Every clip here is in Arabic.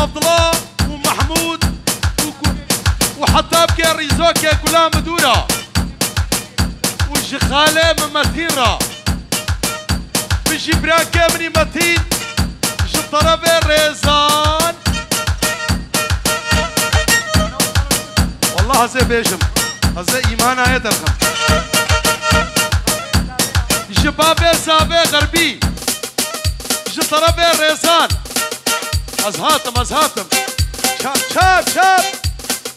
عبد الله ومحمود وحتى بكي ريزوكي كلها مدورة وشخالة من متيرة بيجي براكي مني متين طرف الريزان والله هزي بيجم هزي إيمانا يدرخم شباب زابي غربي جي طرف الريزان أزهاتم شاب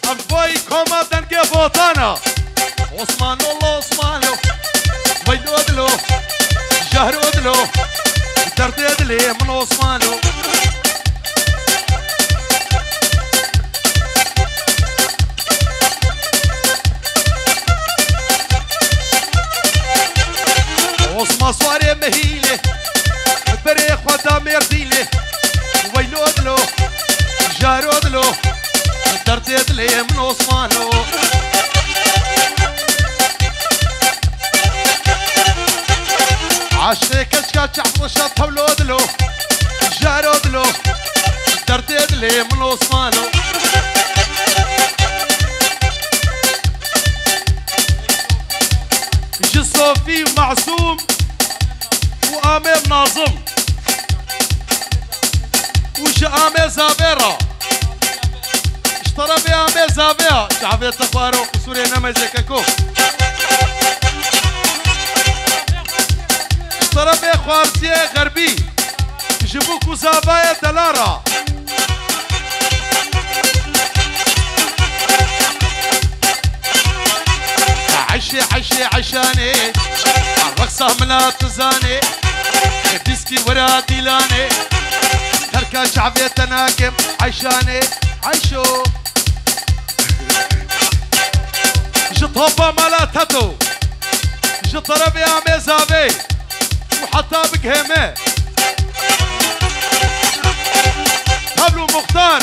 أبوي كوما دنقي فوطانا عثمان الله عثمانه ويلو أدلو جهر أدلو درد أدلي من عثمانه عثمان صاري مهيله بريخ ودا مرديله ويلو أدلو جهر أدلو درد أدلي من عثمانه عشق كشكا عطشة طولو دلو جارو دلو درد دلي من عثمانو جي صوفي ومعصوم وآمير ناظم وجي آمير زابيرا اشترى بي آمير زابيرا شعبية تقوارو سوريا نمزي كاكو طرف خوارزية غربي جبوك وزابايا دلارا عشي عشاني الرقصة ملا تزاني ديسكي ورا ديلاني تركا شعبية تناكم عشاني عيشو جطوبة ملا تتو جطرف يا ميزابي وحتى بقهمه قبلو مختار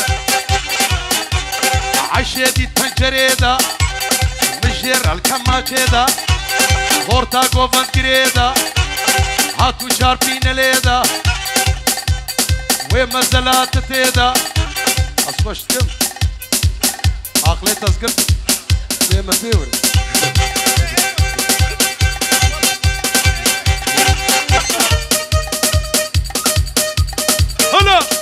عشيتي تنجريدا مجير الكماچيدا غورتا قوفن كريدا هاتو شاربين ليدا ومزلات تيدا أصبشت كم عقلي تزقلت زي ما فيوري هلا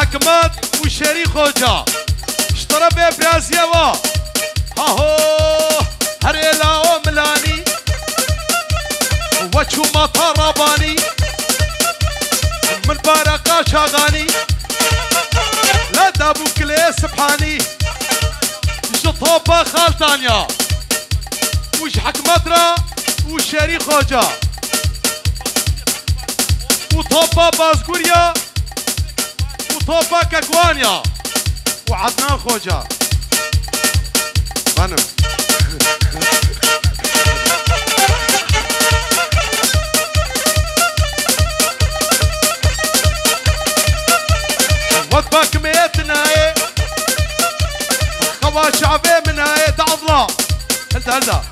حكمات وشري خوجا اشترى بي برازيا وا هاهو هريلا وملاني وچو ماتا راباني من بارقا شاغاني لا دابو كلي سبحاني جطوبة خالتانيا وش حكمات را وشري خوجا وطوبة بازقوريا وطوبة كاكوانيا وعدنان خوجا غنم وطبا كميتنا خوا شعبي منها تعضلا هلدا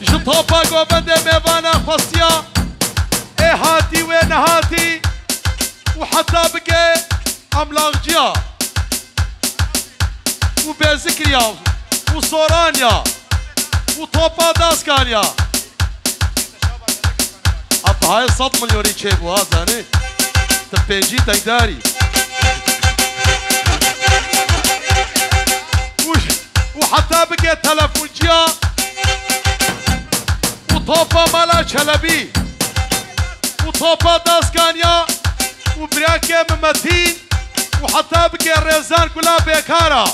جطوبة قوبندي ميفانا خصيا هاتي وين هاتي وحتى بقي أملاغجيا وبيزكريا وصورانيا وطوبا داسكانيا حتى هاي 100 مليون يتشيبوا هذا يعني تبيجي تقداري وحتى بقي تلفونجيا وطوبا مالا شلبي وطوبة داسكانيا وبراكي ممتين وحتى بقي الريزان كلها بيكارا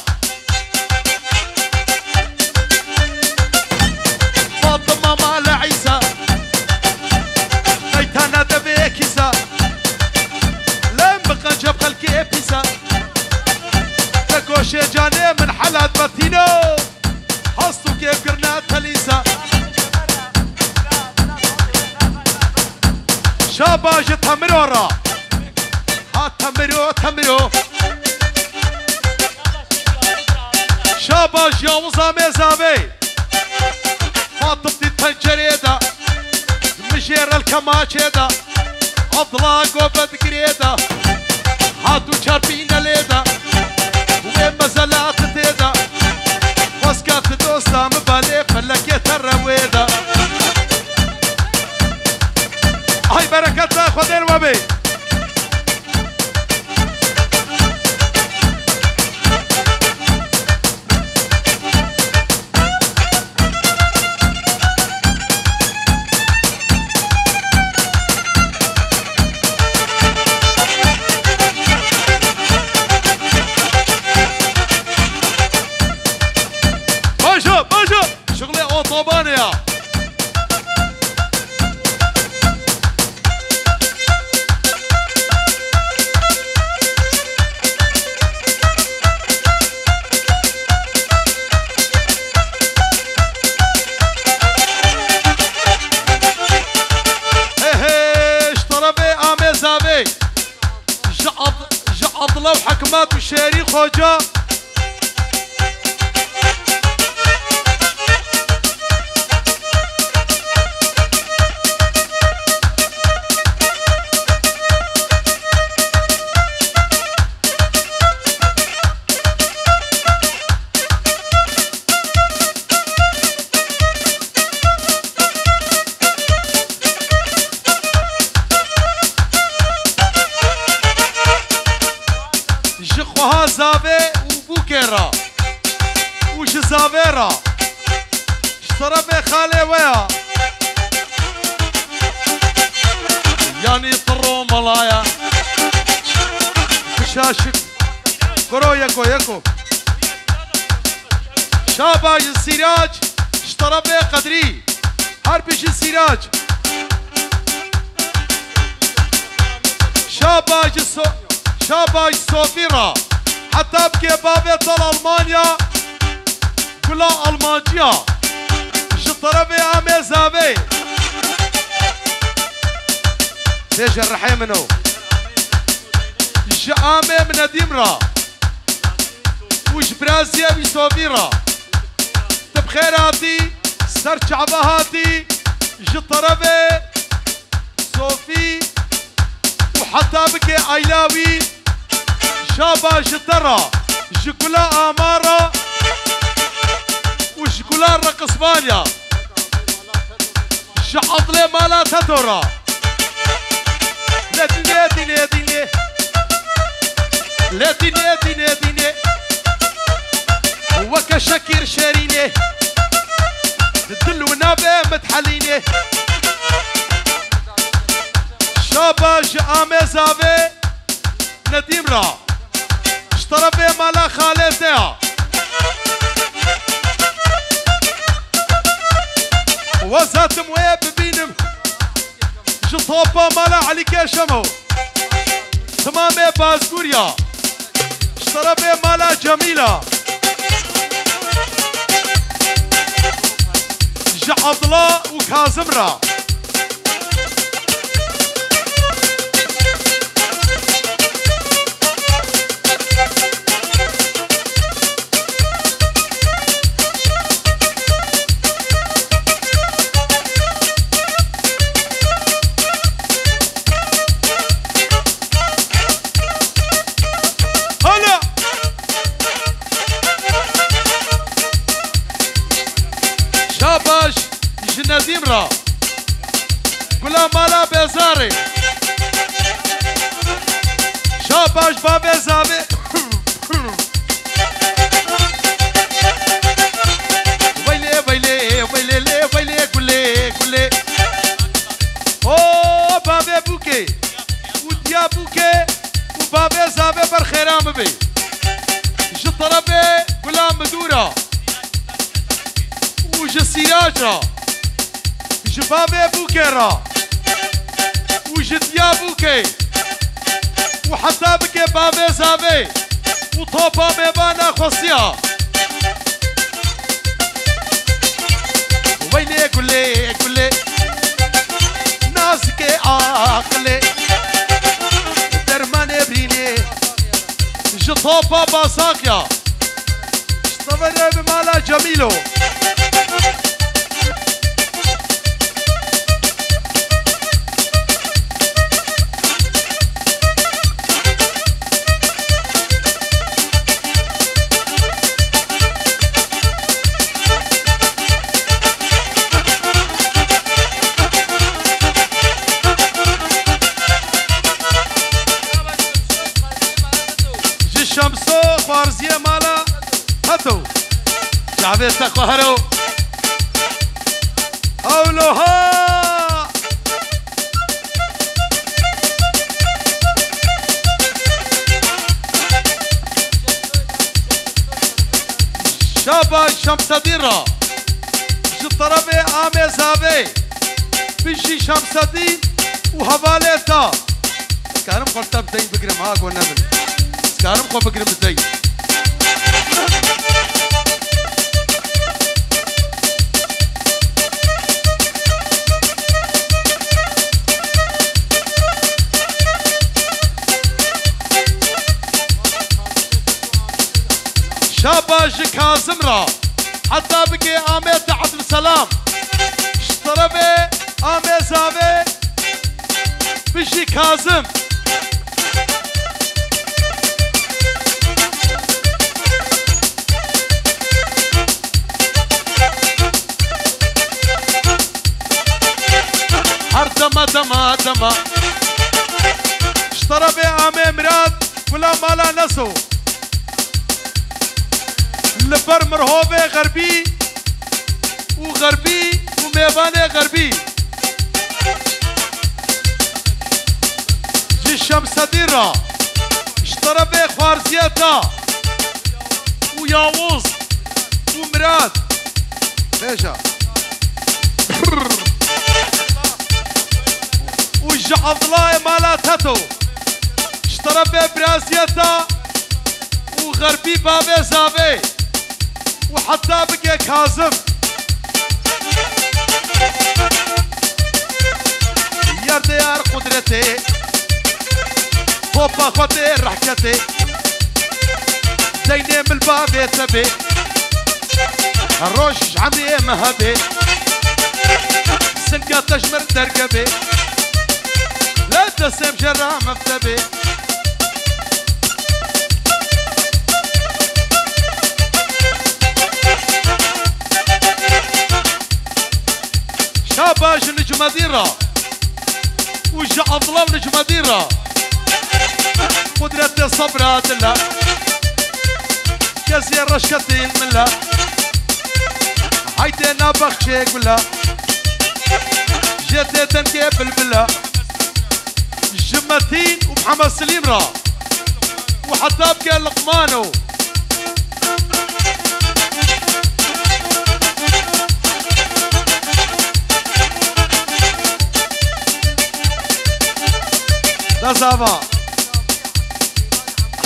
فاطمة مال عيسى ايتانا دبيكيسا لم بقى جاب خلقي ابيسا تكوشي جاني من حلات باتينو حصتو كيف قرنا تليسا شاباج تمرورا ها تمرو شاباش يا وزامي زابي فاطمتي التنجريدة مجير الكماشيدة اطلاق وبدقريدة هاتو شاربين ليدة وين مزلات تيدة واسكات دوسة مبالي فلكيت الرويدة هاي بركتنا خذين وبي شغلي اوطوبانيا جعض لو حكمات وشاري خوجة جخوها زابي وبوكيرا وش زابيرا اشترى بي خالي ويا يعني طرو ملايا كشاشك كرو يكو يكو شاباج السراج اشترى بي قدري هربش السراج شاباج صوفيرا حتى بكي بابي طل ألمانيا كلها ألمانيا شطربي عمي زابي ليش الرحيم منو جعامي من ديمرا وش برازيا بصوفيرا تبخيراتي سر شعبهاتي شطربي صوفي وحتى بكي عيلاوي شابا جترا جكولا امارا وجكولا رقص باليا جعض لي مالا تدورا لا ديني ديني ديني لا ديني ديني ديني وكشكير شاريني الدل ونابي متحليني شابا جامي زابي نديم را اشترى بي مالا خالتها وزات مويه ببينم جطوبة مالا عليك يا شمو تمامي بازقوريا اشترى بي مالا جميلة جعضلا وكازمرا شاباش نديم را كلها مالا بزاري شاباش بابي زابي ويلي ويلي ويلي ويلي كلي كلي او بابي بوكي وديا بوكي وبابي زابي برخيرام بي جطربي كلها مدورة وج السراجة جبابي بوكيرا وج ديا بوكي وحتى بكي بابي زابي وطوبا ميبانا خصيا ويلي كلي كلي ناسكي عقلي درمان بريني جطوبا باساكيا اشتغل جميلو شمسو خوارزیه مالا هاتو جعبه تقهرو اولوها شابا شمس ديرا جطربي عامي زابي بيجي شمس دين وهباليتا كانم قلت بدين بقرم هاك والنبل كانم خو بقرم بدين شاباش كاظم را حتى بقي آميت عبد السلام اشتربي آمي زابي بيجي كاظم هر دما اشتربي آمي مراد ولا مالا نسو لبر مرهوبه غربي وغربي وميبانه غربي جي الشمس ديرا اشتربه خوارزيتا وياوز ومراد بيجا وجعض الله مالاتتو اشتربه برازيتا وغربي بابي زابي وحتى بقي كاظم يا ديار قدرتي بوبا خوتي رحكتي زيني من الباب تبي الروش عمي مهبي سنقا تجمر درقبي لا تسم جرام مفتبي شاباش نجم ديرة وجع الظلام نجم ديرة قدرة صبرات الله كزي رشكتي الملا هايدي نابخ شيك ولا جيتي تنكي بالبلا جمتين ومحمد سليم را وحتى بقى لقمانو زابا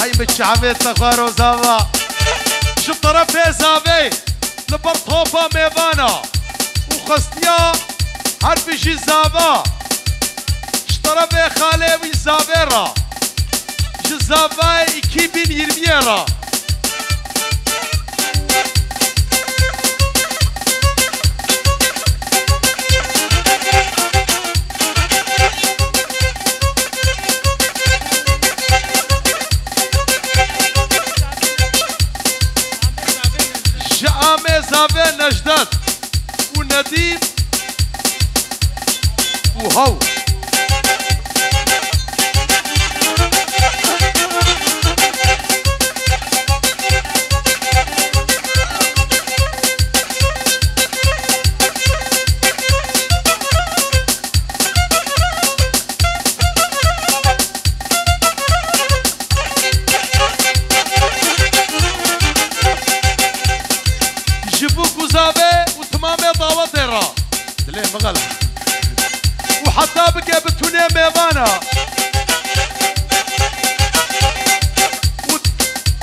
هاي متشعبت تخارو زابا شو طرفي زابي لبرطوبة ميبانا وخستيا حرف شي زابا شطرفي خالي زابيرا جزاباي كيبين يرميرا زابي نجدت ونديم وهو وحتى بقى بتوني ميبانا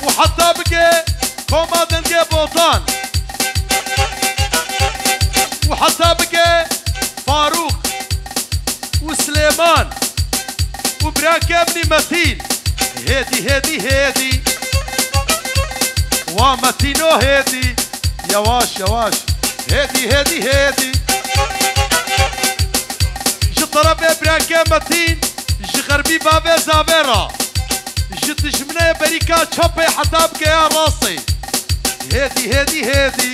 وحتى بقى كومادن جي بوطان وحتى بقى فاروق وسليمان وبراك ابني متين هادي ومتينو هادي يواش يواش هادي هادي هادي جي طربي براكا متين جي غربي بابي زافيرا جي تجمنا بريكا تشوبي حتى بكى يا راسي هادي هادي هادي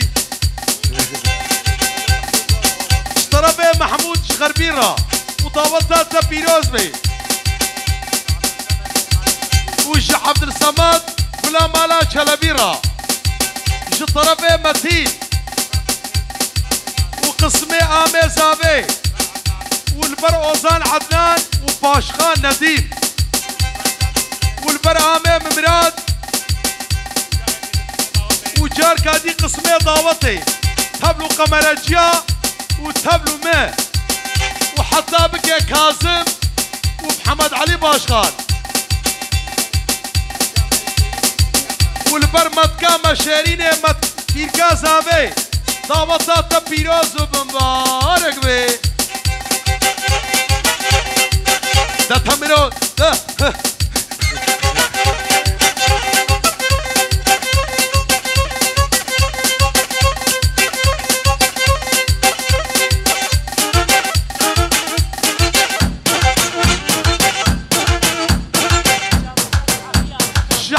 طربي محمود شغربيرا وطاولتها تبيروز بي وجي عبد الصمد ولا مالا شلبيرا جي طربي متين وقسمي آمي زابي والبر اوزان عدنان وباشخان نديم والبر آمي ممراد وجار كادي قسمي ضاوتي تبلو قمرجيا وتبلو ما وحتى بكي كاظم ومحمد علي باشخان والبرمت كاما شيريني مت بيركا زابي دعوتات بيروز وبمبارك بي ده تمرون ده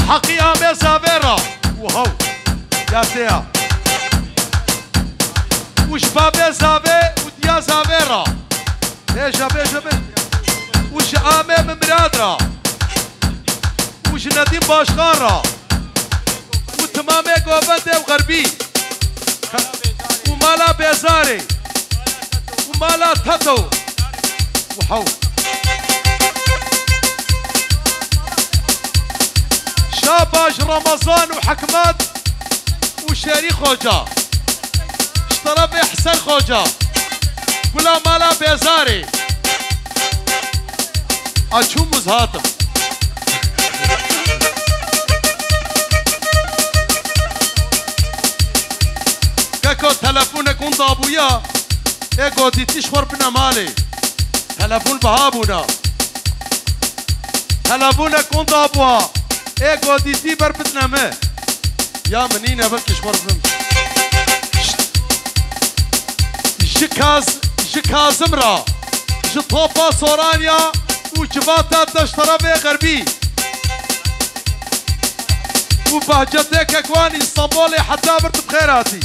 حقيقة مزافيرا وهو يا سيا وش بابي زافي وديا زافيرا بيجا بيجا بيجا وش آمي ممرادرا وش نديم باشخانرا وتمامي قوبندي وغربي ومالا بيزاري ومالا تاتو وحو شاباش رمضان وحكمات وشاري خوجا اشترى بي حسن خوجا ولا مالا بيزاري اشو مزهاتم كاكو تلفونك كنت ابويا ايكو دي تشور بنا مالي تلفون بهابونا تلفونك كنت ابوها ايكو دي تي بربتنا ما يا منينة بكش بربم جكازم را جطوبا سورانيا وجباتا تشترى بي غربي وبهجتك اكواني اسطنبولي حتى برت بخيراتي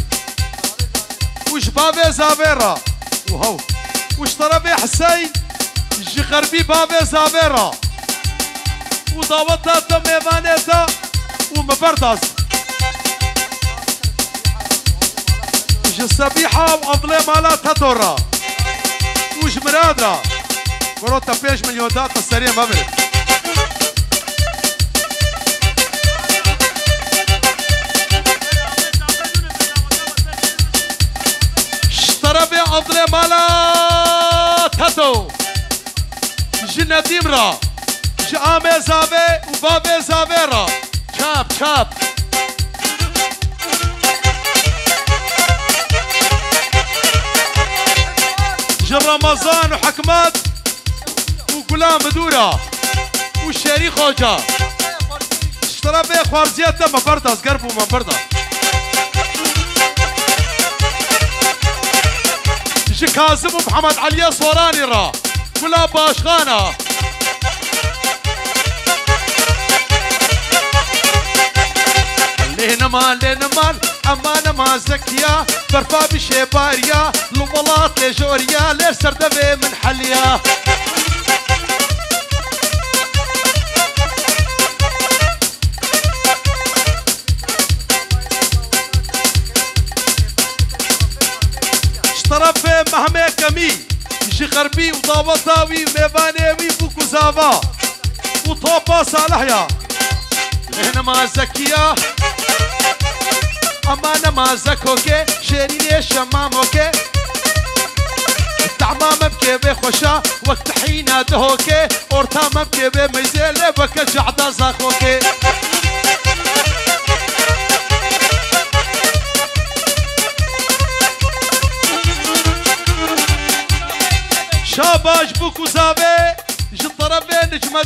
وجبابي زافيرا وهو واشترى بي حسين جي غربي بابي زافيرا وضاوتها تميمانيتا ومبردز وش السبيحة وأضلي مالا تدورا وش مرادرا قروتا بيش من يودات السريع مبرد اشتربي أضلي مالا تدو جنة ديمرا آمي زابي وبابي زافيرا شاب شاب جر رمضان وحكمات وقلام مدورة والشاري خوجا اشترى بي خوارزيات ما بردز قربو ما بردز جي كاظم ومحمد علي صوراني را ولا باشخانة لنمان اما نما زكيا برفا بشيباريا لومولات لجوريا لير سردبي من حليا اشترى في مهمي كمي جي غربي وضاوطاوي ميبانيوي بوكوزافا وطوبا صالحيا لنما زكيا اما نمازك اوكي شيريني شمام اوكي التعمام بكي بخوشا وقت حينا دهوكي اورتام بكي بميزيل بك جعدا زاخ اوكي شاباش بوكو زابي جطربي نجمة